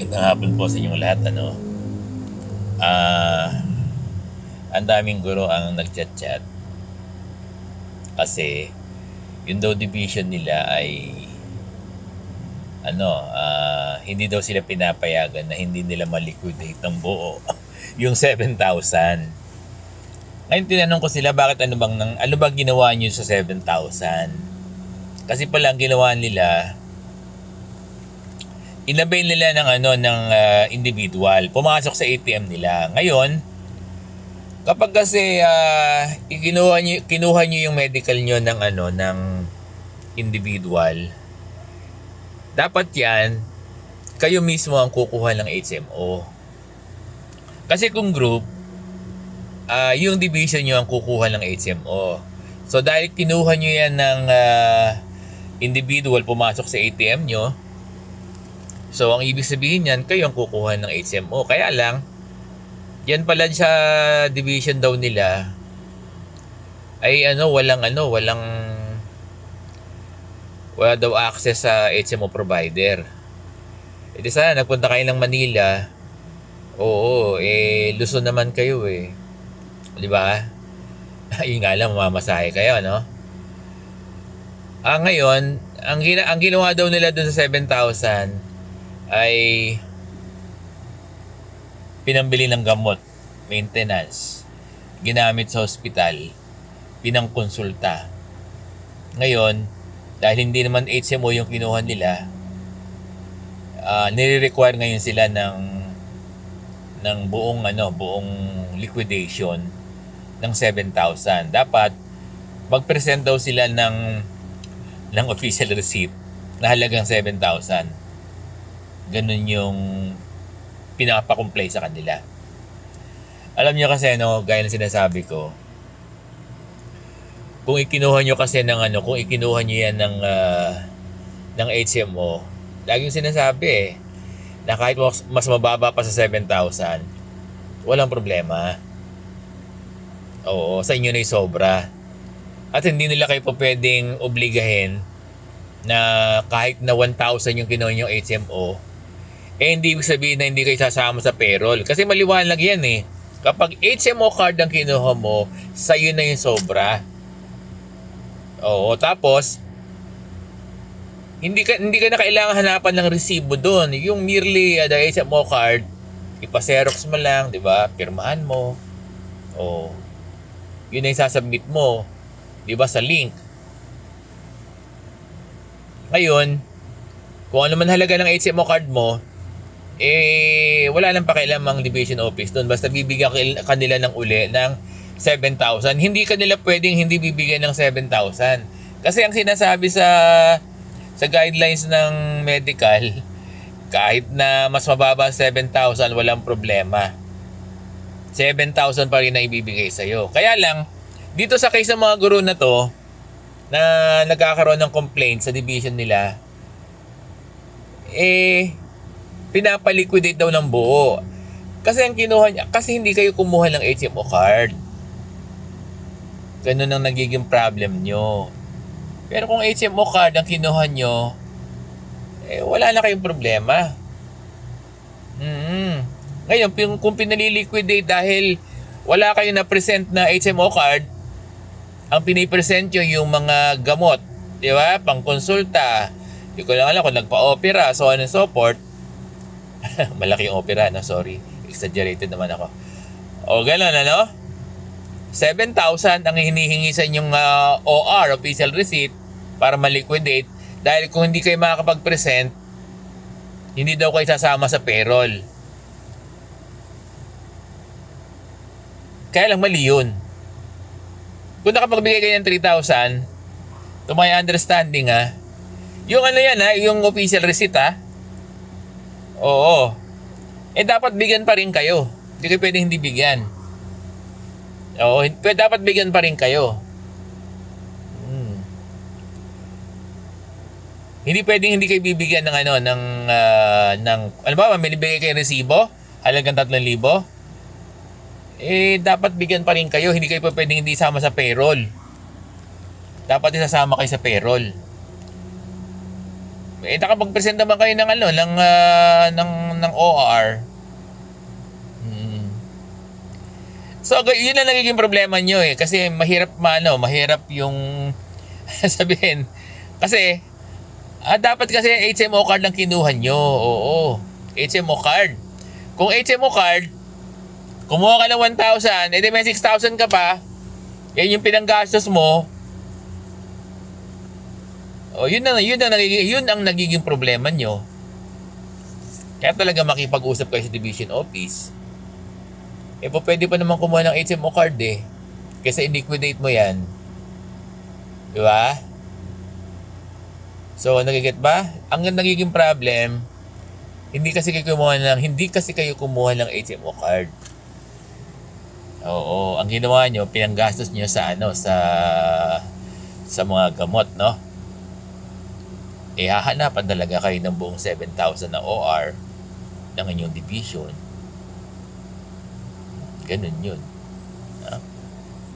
Magandang hapon po sa inyong lahat. Ah, ang daming guro ang nagchat-chat kasi yung daw division nila ay hindi daw sila pinapayagan na hindi nila ma-liquidate ng buo yung 7,000. Ngayon tinanong ko sila bakit ano bang ginawa niyo sa 7,000? Kasi pala ang ginawa nila, inabay nila ng individual. Pumasok sa ATM nila. Ngayon, kapag kasi kinuha niyo yung medical niyo ng individual, dapat 'yan kayo mismo ang kukuha ng HMO. Kasi kung group, yung division niyo ang kukuha ng HMO. So dahil kinuha niyo 'yan ng individual, pumasok sa ATM niyo, so ang ibig sabihin niyan, kayo ang kukuha ng HMO. Kaya lang, yan pala sa division daw nila ay wala daw access sa HMO provider. E di sana nagpunta kayo ng Manila. Oo, Luzon naman kayo eh. Di ba? Ayun nga lang, mamamasahe kayo, no? Ngayon, ang ginawa daw nila dun sa 7,000 ay pinambili ng gamot, maintenance, ginamit sa hospital, pinangkonsulta. Ngayon, dahil hindi naman HMO yung kinuha nila, nire-require ngayon sila ng buong liquidation ng 7,000. Dapat mag-present daw sila ng official receipt na halagang 7,000. Ganun yung pinapakomplay sa kanila. Alam nyo kasi gaya ng sinasabi ko, kung ikinuha nyo yan ng HMO, laging sinasabi na kahit mas mababa pa sa 7,000, walang problema. Oo, sa inyo na yung sobra. At hindi nila kayo po pwedeng obligahin na kahit na 1,000 yung kinuha yung HMO, hindi ibig sabihin na hindi kayo sasama sa payroll. Kasi maliwanag yan eh. Kapag HMO card ang kinuha mo, sa'yo na yung sobra. Oo, tapos, hindi ka na kailangan hanapan ng resibo doon. Yung merely the HMO card, ipa-xerox mo lang, di ba? Pirmahan mo. Oo. Yun na yung sasubmit mo. Di ba, sa link. Ngayon, kung ano man halaga ng HMO card mo, wala nang pakialamang division office doon. Basta bibigyan kanila ng uli ng 7,000. Hindi kanila pwedeng hindi bibigyan ng 7,000. Kasi ang sinasabi sa guidelines ng medical, kahit na mas mababa 7,000, walang problema. 7,000 pa rin na ibibigay sa'yo. Kaya lang, dito sa case ng mga guro na to, na nagkakaroon ng complaint sa division nila, pinapaliquidate daw ng buo. Kasi ang kinuha niya, kasi hindi kayo kumuha ng HMO card. Ganun ang nagiging problem nyo. Pero kung HMO card ang kinuha nyo, wala na kayong problema. Ngayon, kung pinaliliquidate dahil wala kayong na-present na HMO card, ang pinipresent nyo yung mga gamot, di ba? Pangkonsulta. Hindi ko lang alam kung nagpa-opera, so on and so forth. Malaki yung opera, sorry. Exaggerated naman ako. O gano'n, 7,000 ang hinihingi sa inyong OR, official receipt, para ma-liquidate. Dahil kung hindi kayo makakapag-present, hindi daw kayo sasama sa payroll. Kaya lang mali yun. Kung nakapagbigay kayo ng 3,000, to my understanding yung yung official receipt oo. Dapat bigyan pa rin kayo. Hindi kayo pwedeng hindi bigyan. Oo, dapat bigyan pa rin kayo. Hindi pwedeng hindi kayo bibigyan ng may bibigay kayo resibo, halagang 3,000. Dapat bigyan pa rin kayo. Hindi kayo pwedeng hindi isama sa payroll. Dapat isasama kayo sa payroll. Nakapag-present naman kayo ng ano, ng OR. Hmm. So, yun ang nagiging problema nyo eh. Kasi mahirap yung sabihin. Kasi, dapat kasi HMO card lang kinuha nyo. Oo, HMO card. Kung HMO card, kumuha ka ng 1,000, edi may 6,000 ka pa, yan yung pinanggastos mo. Yun ang nagiging problema nyo. Kaya talaga makipag-usap kayo sa division office. Pwede pa naman kumuha ng HMO card eh. Kaysa i-liquidate mo yan. Di ba? So, nagiget ba? Ang nagiging problem, hindi kasi kayo kumuha ng HMO card. Oo, ang ginawa nyo, pinanggastos nyo sa mga gamot, no? Hahanapan talaga kayo ng buong 7,000 na OR ng inyong division. Ganun yun.